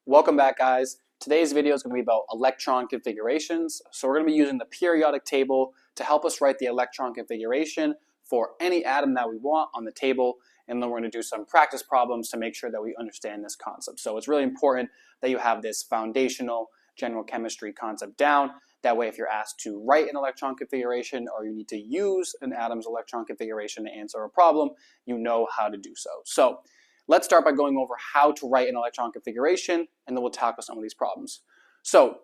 Welcome back, guys. Today's video is going to be about electron configurations. So we're going to be using the periodic table to help us write the electron configuration for any atom that we want on the table, and then we're going to do some practice problems to make sure that we understand this concept. So it's really important that you have this foundational general chemistry concept down. That way, if you're asked to write an electron configuration or you need to use an atom's electron configuration to answer a problem, you know how to do so. So let's start by going over how to write an electron configuration, and then we'll tackle some of these problems. So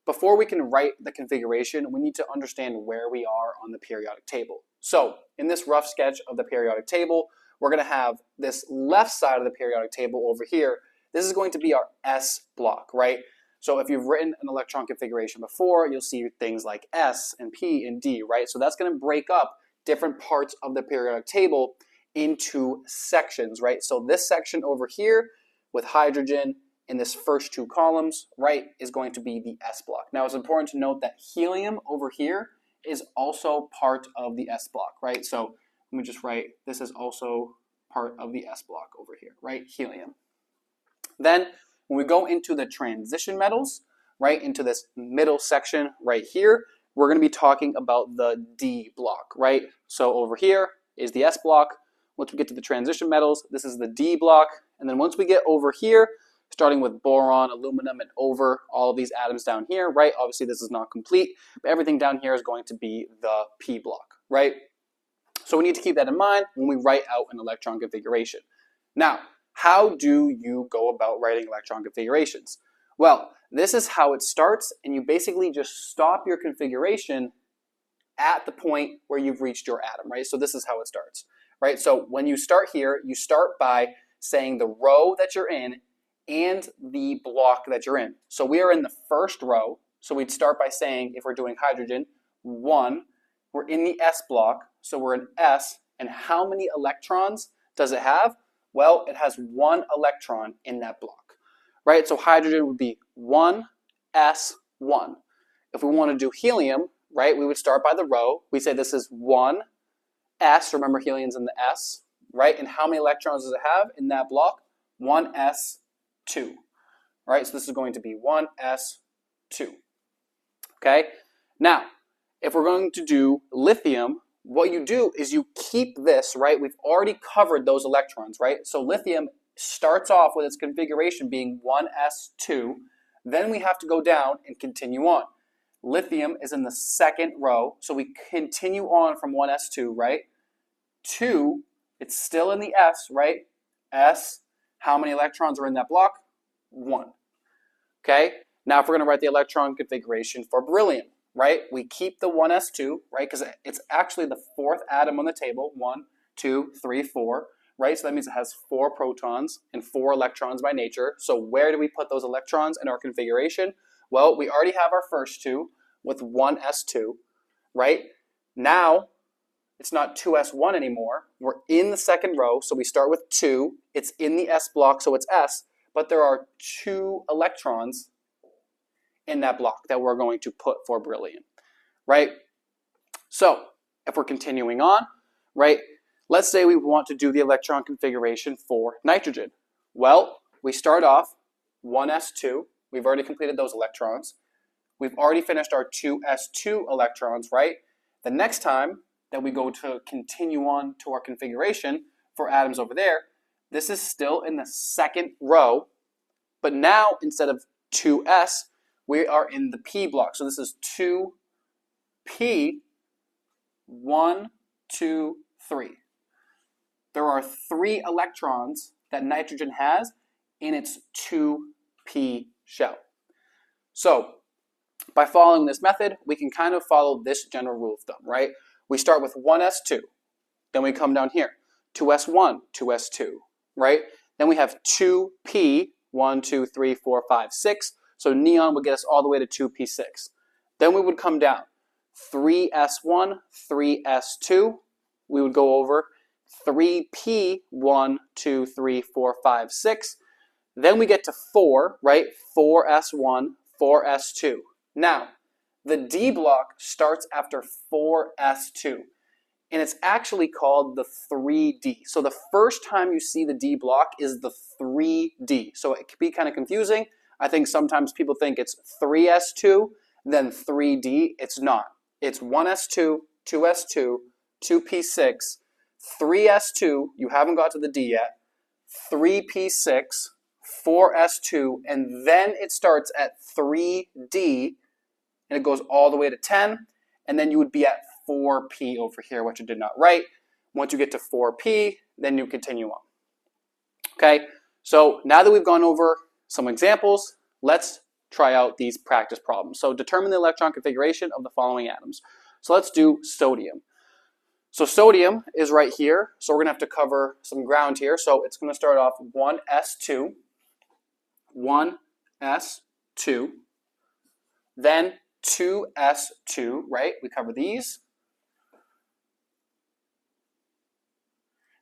before we can write the configuration, we need to understand where we are on the periodic table. So in this rough sketch of the periodic table, we're going to have this left side of the periodic table over here. This is going to be our S block, right? So if you've written an electron configuration before, you'll see things like S and P and D, right? So that's going to break up different parts of the periodic table into sections, right? So this section over here with hydrogen in this first two columns, right, is going to be the S block. Now it's important to note that helium over here is also part of the S block, right? So let me just write, this is also part of the S block over here, right? Helium. Then when we go into the transition metals, right, into this middle section right here, we're going to be talking about the D block, right? So over here is the S block. Once we get to the transition metals, this is the D block. And then once we get over here, starting with boron, aluminum, and over all of these atoms down here, right? Obviously, this is not complete, but everything down here is going to be the P block, right? So we need to keep that in mind when we write out an electron configuration. Now, how do you go about writing electron configurations? Well, this is how it starts, and you basically just stop your configuration at the point where you've reached your atom, right? So this is how it starts, right? So when you start here, you start by saying the row that you're in and the block that you're in. So we are in the first row, so we'd start by saying, if we're doing hydrogen, 1, we're in the S block, so we're in S, and how many electrons does it have? Well, it has 1 electron in that block, right? So hydrogen would be 1s1. If we want to do helium, right, we would start by the row. We say this is 1s, remember helium's in the S, right? And how many electrons does it have in that block? 1s2, right? So this is going to be 1s2, okay? Now, if we're going to do lithium, what you do is you keep this, right? We've already covered those electrons, right? So lithium starts off with its configuration being 1s2. Then we have to go down and continue on. Lithium is in the second row, so we continue on from 1s2, right? 2, it's still in the S, right? S, how many electrons are in that block? 1. Okay? Now if we're going to write the electron configuration for beryllium, right? We keep the 1s2, right? Because it's actually the 4th atom on the table. 1, 2, 3, 4, right? So that means it has 4 protons and 4 electrons by nature. So where do we put those electrons in our configuration? Well, we already have our first 2 with 1s2, right? Now, it's not 2s1 anymore. We're in the second row, so we start with 2. It's in the S block, so it's S, but there are 2 electrons in that block that we're going to put for beryllium, right? So if we're continuing on, right, let's say we want to do the electron configuration for nitrogen. Well, we start off 1s2. We've already completed those electrons. We've already finished our 2s2 electrons, right? The next time that we go to continue on to our configuration for atoms over there, this is still in the second row, but now instead of 2s, we are in the P block. So this is 2p, 1, 2, 3. There are 3 electrons that nitrogen has in its 2p shell. So by following this method, we can kind of follow this general rule of thumb, right? We start with 1s2, then we come down here, 2s1, 2s2, right? Then we have 2p, 1, 2, 3, 4, 5, 6. So neon would get us all the way to 2p6. Then we would come down, 3s1, 3s2. We would go over 3p, 1, 2, 3, 4, 5, 6. Then we get to 4, right? 4s1, 4s2. Now, the D block starts after 4s2, and it's actually called the 3D. So the first time you see the D block is the 3D. So it can be kind of confusing, I think sometimes people think it's 3s2, then 3d. It's not. It's 1s2, 2s2, 2p6, 3s2, you haven't got to the d yet, 3p6, 4s2, and then it starts at 3d, and it goes all the way to 10, and then you would be at 4p over here, which I did not write. Once you get to 4p, then you continue on. Okay, so now that we've gone over some examples, let's try out these practice problems. So determine the electron configuration of the following atoms. So let's do sodium. So sodium is right here, so we're going to have to cover some ground here. So it's going to start off 1s2, 1s2, then 2s2, right? We cover these.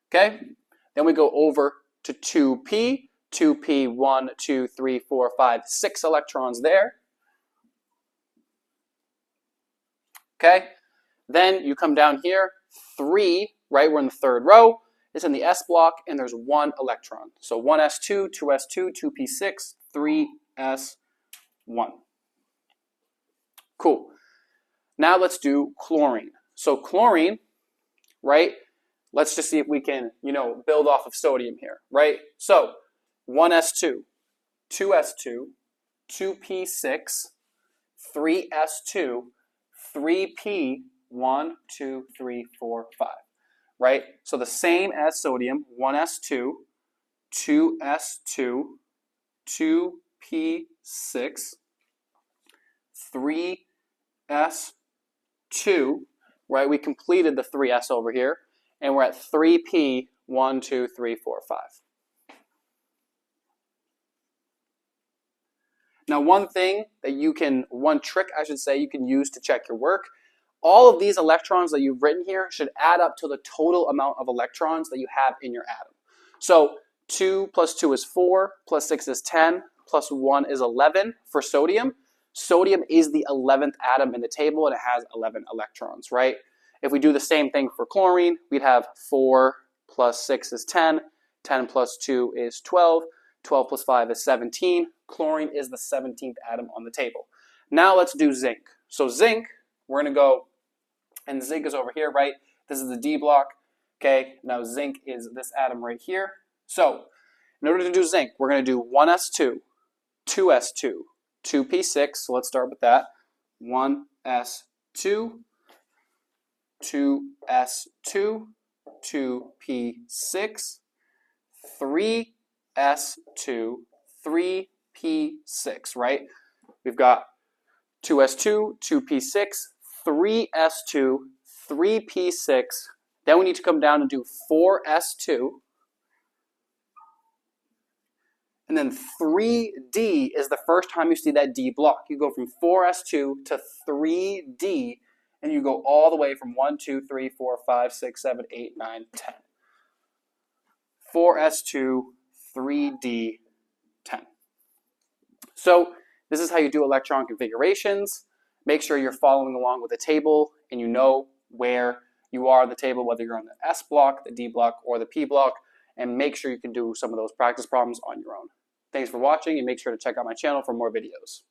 Okay, then we go over to 2p, 2p, 1, 2, 3, 4, 5, 6 electrons there. Okay, then you come down here, 3, right, we're in the third row, it's in the s block, and there's 1 electron. So 1s2, 2s2, 2p6, 3s1. Cool. Now let's do chlorine. So chlorine, right, let's just see if we can, build off of sodium here, right? So 1s2, 2s2, 2p6, 3s2, 3p, 1, 2, 3, 4, 5, right? So the same as sodium, 1s2, 2s2, 2p6, 3s2, right? We completed the 3s over here, and we're at 3p, 1, 2, 3, 4, 5. Now one trick I should say you can use to check your work, all of these electrons that you've written here should add up to the total amount of electrons that you have in your atom. So 2 plus 2 is 4, plus 6 is 10, plus 1 is 11 for sodium. Sodium is the 11th atom in the table, and it has 11 electrons, right? If we do the same thing for chlorine, we'd have 4 plus 6 is 10, 10 plus 2 is 12, 12 plus 5 is 17. Chlorine is the 17th atom on the table. Now let's do zinc. So zinc, we're going to go, and zinc is over here, right? This is the D block. Okay, now zinc is this atom right here. So in order to do zinc, we're going to do 1s2, 2s2, 2p6. So let's start with that. 1s2, 2s2, 2p6, 3s2, 3p6, right? We've got 2s2, 2p6, 3s2, 3p6. Then we need to come down and do 4s2. And then 3d is the first time you see that D block. You go from 4s2 to 3d, and you go all the way from 1, 2, 3, 4, 5, 6, 7, 8, 9, 10. 4s2, 3d, 10. So this is how you do electron configurations. Make sure you're following along with the table and you know where you are on the table, whether you're on the S block, the D block, or the P block, and make sure you can do some of those practice problems on your own. Thanks for watching, and make sure to check out my channel for more videos.